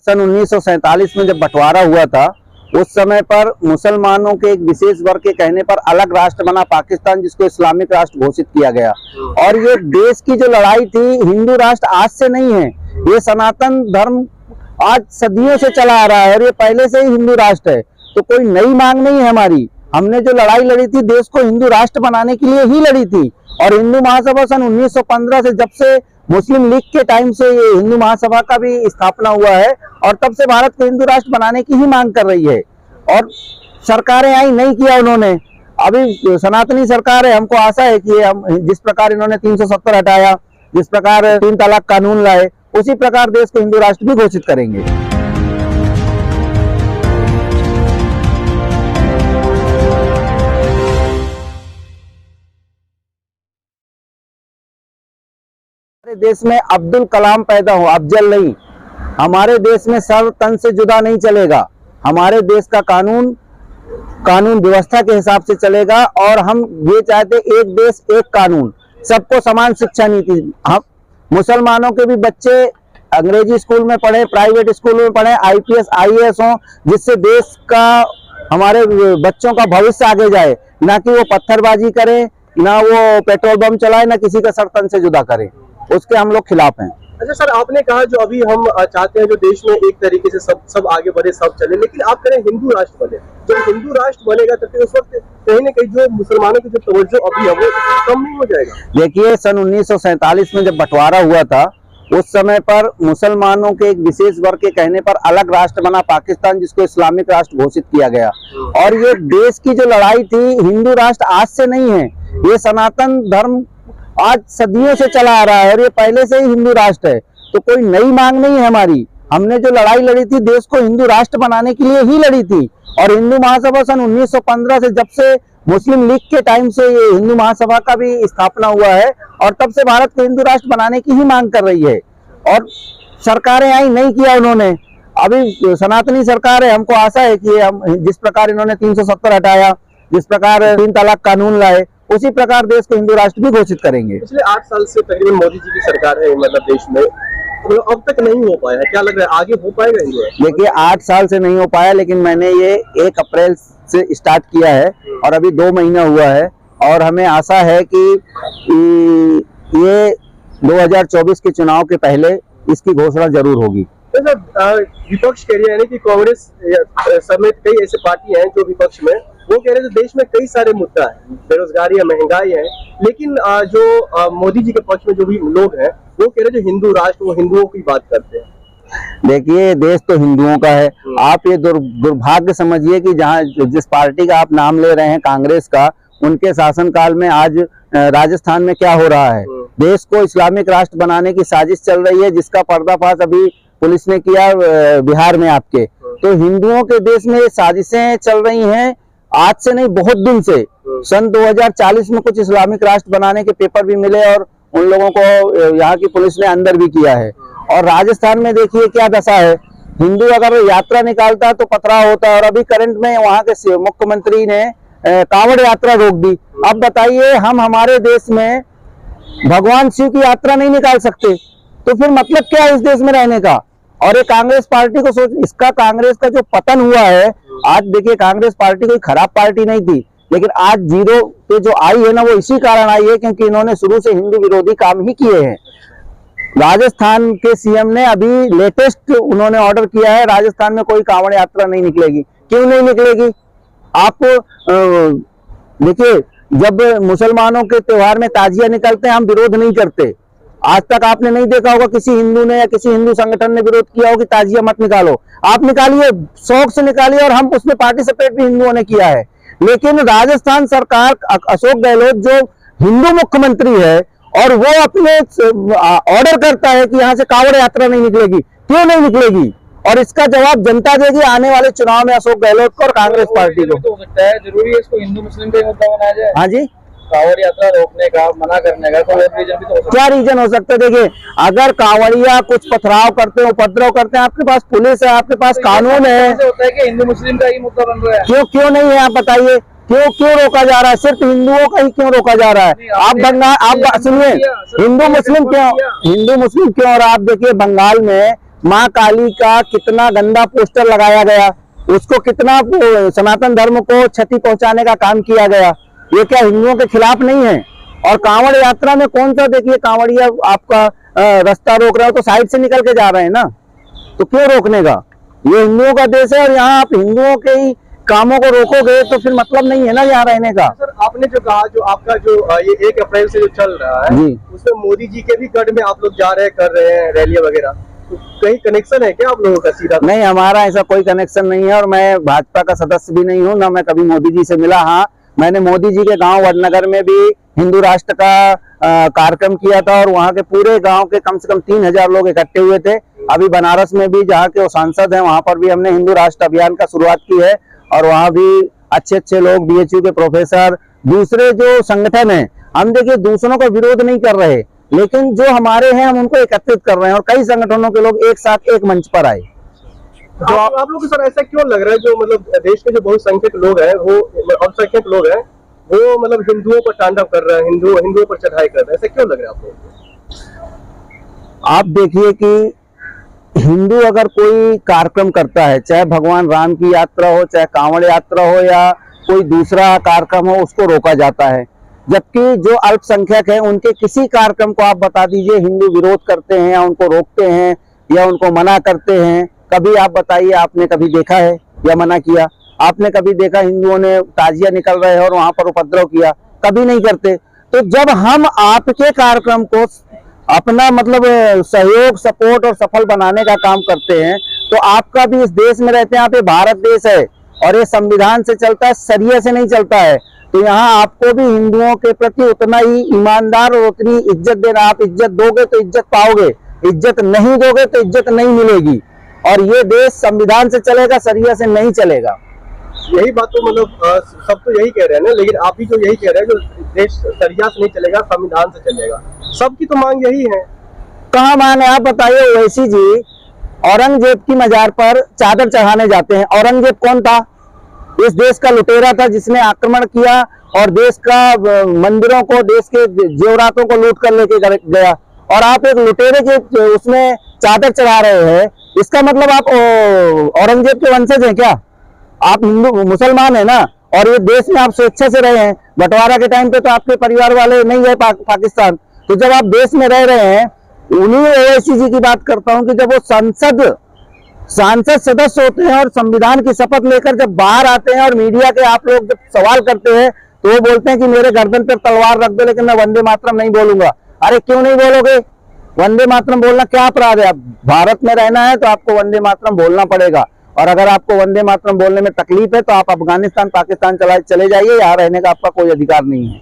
सन 1947 में जब बंटवारा हुआ था, उस समय पर मुसलमानों के एक विशेष वर्ग के कहने पर अलग राष्ट्र बना पाकिस्तान, जिसको इस्लामिक राष्ट्र घोषित किया गया। और ये देश की जो लड़ाई थी, हिंदू राष्ट्र आज से नहीं है, ये सनातन धर्म आज सदियों से चला आ रहा है और ये पहले से ही हिंदू राष्ट्र है। तो कोई नई मांग नहीं है हमारी। हमने जो लड़ाई लड़ी थी, देश को हिंदू राष्ट्र बनाने के लिए ही लड़ी थी। और हिंदू महासभा सन 1915 से, जब से मुस्लिम लीग के टाइम से ये हिंदू महासभा का भी स्थापना हुआ है और तब से भारत को हिंदू राष्ट्र बनाने की ही मांग कर रही है। और सरकारें आई, नहीं किया उन्होंने। अभी सनातनी सरकार है, हमको आशा है कि हम जिस प्रकार इन्होंने 370 हटाया, जिस प्रकार 3 तलाक कानून लाए, उसी प्रकार देश को हिंदू राष्ट्र भी घोषित करेंगे। हमारे देश में अब्दुल कलाम पैदा हो, अफजल नहीं। हमारे देश में सर्व तन से जुदा नहीं चलेगा। हमारे देश का कानून व्यवस्था के हिसाब से चलेगा। और हम ये चाहते, एक देश एक कानून, सबको समान शिक्षा नीति। हम मुसलमानों के भी बच्चे अंग्रेजी स्कूल में पढ़े, प्राइवेट स्कूल में पढ़े, IPS IAS हो, जिससे देश का, हमारे बच्चों का भविष्य आगे जाए, ना कि वो पत्थरबाजी करें, ना वो पेट्रोल बम चलाए, ना किसी का सर तन से जुदा करें। उसके हम लोग खिलाफ हैं। अच्छा सर, आपने कहा जो अभी हम चाहते हैं जो देश में एक तरीके से सब आगे बढ़े, सब चले, लेकिन आप करें हिंदू राष्ट्र बने। जब हिंदू राष्ट्र बनेगा तो फिर उस वक्त कहीं ना कहीं जो मुसलमानों की जो तवज्जो अभी है वो कम नहीं हो जाएगा। देखिए, सन 1947 में जब बंटवारा हुआ था, उस समय पर मुसलमानों के एक विशेष वर्ग के कहने पर अलग राष्ट्र बना पाकिस्तान, जिसको इस्लामिक राष्ट्र घोषित किया गया। और ये देश की जो लड़ाई थी, हिंदू राष्ट्र आज से नहीं है, ये सनातन धर्म आज सदियों से चला आ रहा है और ये पहले से ही हिंदू राष्ट्र है। तो कोई नई मांग नहीं है हमारी। हमने जो लड़ाई लड़ी थी, देश को हिंदू राष्ट्र बनाने के लिए ही लड़ी थी। और हिंदू महासभा सन 1915 से, जब से मुस्लिम लीग के टाइम से ये हिंदू महासभा का भी स्थापना हुआ है और तब से भारत को हिंदू राष्ट्र बनाने की ही मांग कर रही है। और सरकारें आई, नहीं किया उन्होंने। अभी सनातनी सरकार है, हमको आशा है कि हम जिस प्रकार इन्होंने 370 हटाया, जिस प्रकार 3 तलाक कानून लाए, उसी प्रकार देश को हिंदू राष्ट्र भी घोषित करेंगे। पिछले 8 साल से तकरीबन मोदी जी की सरकार है मतलब देश में, तो अब तक नहीं हो पाया है। क्या लग रहा है आगे हो पाएगा हिंदू राष्ट्र? देखिए, 8 साल से नहीं हो पाया, लेकिन मैंने ये 1 अप्रैल से स्टार्ट किया है और अभी 2 महीना हुआ है। और हमें आशा है कि ये 2024 के चुनाव के पहले इसकी घोषणा जरूर होगी। तो सर, विपक्ष कह रहे हैं कि कांग्रेस समेत कई ऐसे पार्टी हैं जो विपक्ष में, वो कह रहे हैं देश में कई सारे मुद्दा है, बेरोजगारी है, महंगाई है, लेकिन जो मोदी जी के पक्ष में जो भी लोग हैं वो कह रहे हैं जो हिंदू राष्ट्र, वो हिंदुओं की बात करते हैं। देखिए, देश तो हिंदुओं का है। आप ये दुर्भाग्य समझिए कि जहाँ जिस पार्टी का आप नाम ले रहे हैं, कांग्रेस का, उनके शासनकाल में आज राजस्थान में क्या हो रहा है। देश को इस्लामिक राष्ट्र बनाने की साजिश चल रही है, जिसका पर्दाफाश अभी पुलिस ने किया बिहार में आपके। तो हिंदुओं के देश में ये साजिशें चल रही हैं आज से नहीं, बहुत दिन से। सन 2040 में कुछ इस्लामिक राष्ट्र बनाने के पेपर भी मिले और उन लोगों को यहाँ की पुलिस ने अंदर भी किया है। और राजस्थान में देखिए क्या दशा है। हिंदू अगर यात्रा निकालता है तो पथराव होता है। और अभी करंट में वहाँ के मुख्यमंत्री ने कांवड़ यात्रा रोक दी। अब बताइए, हम हमारे देश में भगवान शिव की यात्रा नहीं निकाल सकते, तो फिर मतलब क्या है इस देश में रहने का। और ये कांग्रेस पार्टी को सोच, इसका कांग्रेस का जो पतन हुआ है आज, देखिए कांग्रेस पार्टी कोई खराब पार्टी नहीं थी, लेकिन आज जीरो पे जो आई है ना, वो इसी कारण आई है क्योंकि इन्होंने शुरू से हिंदू विरोधी काम ही किए हैं। राजस्थान के CM ने अभी लेटेस्ट उन्होंने ऑर्डर किया है, राजस्थान में कोई कांवड़ यात्रा नहीं निकलेगी। क्यों नहीं निकलेगी? आप देखिए, जब मुसलमानों के त्योहार में ताजिया निकलते हैं, हम विरोध नहीं करते। आज तक आपने नहीं देखा होगा किसी हिंदू ने या किसी हिंदू संगठन ने विरोध किया हो कि ताजिया मत निकालो। आप निकालिए, शौक से निकालिए, और हम उसमें पार्टिसिपेट भी हिंदुओं ने किया है। लेकिन राजस्थान सरकार, अशोक गहलोत जो हिंदू मुख्यमंत्री है, और वो अपने ऑर्डर करता है कि यहाँ से कांवड़ यात्रा नहीं निकलेगी। क्यों नहीं निकलेगी? और इसका जवाब जनता देगी आने वाले चुनाव में अशोक गहलोत को और कांग्रेस पार्टी को। हो सकता है, जरूरी है इसको हिंदू मुस्लिम का मुद्दा बनाया जाए? हाँ जी, कांवड़ यात्रा रोकने का, मना करने का कोई रीजन भी तो हो सकता है। क्या रीजन हो सकता है? देखिए, अगर कांवड़िया कुछ पथराव करते हैं, उपद्रव करते हैं, आपके पास पुलिस है, आपके पास कानून है। होता है कि हिंदू मुस्लिम का ही मुद्दा बन रहा है। क्यों नहीं है? आप बताइए, क्यों रोका जा रहा है? सिर्फ हिंदुओं का ही क्यों रोका जा रहा है? आप बंगाल, आप सुनिए, हिंदू मुस्लिम क्यों? और आप देखिए, बंगाल में माँ काली का कितना गंदा पोस्टर लगाया गया, उसको कितना सनातन धर्म को क्षति पहुंचाने का काम किया गया। ये क्या हिंदुओं के खिलाफ नहीं है? और कांवड़ यात्रा में कौन सा, देखिए कांवड़िया आपका रास्ता रोक रहे हो तो साइड से निकल के जा रहे हैं ना, तो क्यों रोकने का? ये हिंदुओं का देश है और यहाँ आप हिंदुओं के ही कामों को रोकोगे तो फिर मतलब नहीं है ना यहाँ रहने का। सर आपने जो कहा, जो आपका जो ये 1 अप्रैल से जो चल रहा है जी, उसमें मोदी जी के भी गढ़ में आप लोग जा रहे हैं, कर रहे हैं रैलियां वगैरह, तो कहीं कनेक्शन है क्या आप लोगों का सीधा? नहीं, हमारा ऐसा कोई कनेक्शन नहीं है और मैं भाजपा का सदस्य भी नहीं हूँ, ना मैं कभी मोदी जी से मिला। हाँ, मैंने मोदी जी के गांव वडनगर में भी हिंदू राष्ट्र का कार्यक्रम किया था और वहाँ के पूरे गांव के कम से कम 3000 लोग इकट्ठे हुए थे। अभी बनारस में भी जहाँ के वो सांसद हैं वहाँ पर भी हमने हिंदू राष्ट्र अभियान का शुरुआत की है और वहाँ भी अच्छे लोग, बीएचयू के प्रोफेसर, दूसरे जो संगठन हैं, हम देखिए दूसरों का विरोध नहीं कर रहे, लेकिन जो हमारे हैं हम उनको एकत्रित कर रहे हैं और कई संगठनों के लोग एक साथ एक मंच पर आए। जो आप लोग को सर ऐसा क्यों लग रहा है, जो मतलब देश के जो बहुसंख्यक लोग हैं, वो अल्पसंख्यक लोग हैं, वो मतलब हिंदुओं पर तांडव कर रहे हैं, हिंदुओं पर चढ़ाई कर रहे हैं, ऐसा क्यों लग रहा है आप लोगों को? आप देखिए कि हिंदू अगर कोई कार्यक्रम करता है, चाहे भगवान राम की यात्रा हो, चाहे कांवड़ यात्रा हो या कोई दूसरा कार्यक्रम हो, उसको रोका जाता है। जबकि जो अल्पसंख्यक है उनके किसी कार्यक्रम को आप बता दीजिए हिंदू विरोध करते हैं या उनको रोकते हैं या उनको मना करते हैं। कभी आप बताइए, आपने कभी देखा है या मना किया? आपने कभी देखा हिंदुओं ने ताजिया निकल रहे हैं और वहां पर उपद्रव किया? कभी नहीं करते। तो जब हम आपके कार्यक्रम को अपना मतलब सहयोग, सपोर्ट और सफल बनाने का काम करते हैं तो आपका भी इस देश में रहते हैं, आप, ये भारत देश है और ये संविधान से चलता है, शरिया से नहीं चलता है। तो यहाँ आपको भी हिंदुओं के प्रति उतना ही ईमानदार और उतनी इज्जत देना। आप इज्जत दोगे तो इज्जत पाओगे, इज्जत नहीं दोगे तो इज्जत नहीं मिलेगी। और ये देश संविधान से चलेगा, शरिया से नहीं चलेगा। यही बात तो मतलब सब तो यही कह रहे हैं ना, लेकिन आप भी जो यही कह रहे हैं, जो देश शरिया से नहीं चलेगा, संविधान से चलेगा, सबकी तो मांग यही है। कहाँ मांग है? आप बताइए। ओवैसी जी औरंगजेब की मजार पर चादर चढ़ाने जाते हैं। औरंगजेब कौन था? इस देश का लुटेरा था जिसने आक्रमण किया और देश का मंदिरों को, देश के जेवरातों को लूट कर लेके गया, और आप एक लुटेरे के उसमें चादर चढ़ा रहे हैं। इसका मतलब आप औरंगजेब के वंशज हैं क्या? आप हिंदू मुसलमान है ना, और ये देश में आप स्वेच्छा से रहे हैं। बंटवारा के टाइम पे तो आपके परिवार वाले नहीं गए पाकिस्तान। तो जब आप देश में रह रहे हैं, उन्हीं ओवैसी जी की बात करता हूं कि जब वो सांसद सदस्य होते हैं और संविधान की शपथ लेकर जब बाहर आते हैं और मीडिया के आप लोग जब सवाल करते हैं तो वो बोलते हैं कि मेरे गर्दन पर तलवार रख दो लेकिन मैं वंदे मातरम नहीं बोलूंगा। अरे क्यों नहीं बोलोगे? वंदे मातरम बोलना क्या अपराध है? आप भारत में रहना है तो आपको वंदे मातरम बोलना पड़ेगा। और अगर आपको वंदे मातरम बोलने में तकलीफ है तो आप अफगानिस्तान, पाकिस्तान चले जाइए, यहाँ रहने का आपका कोई अधिकार नहीं है।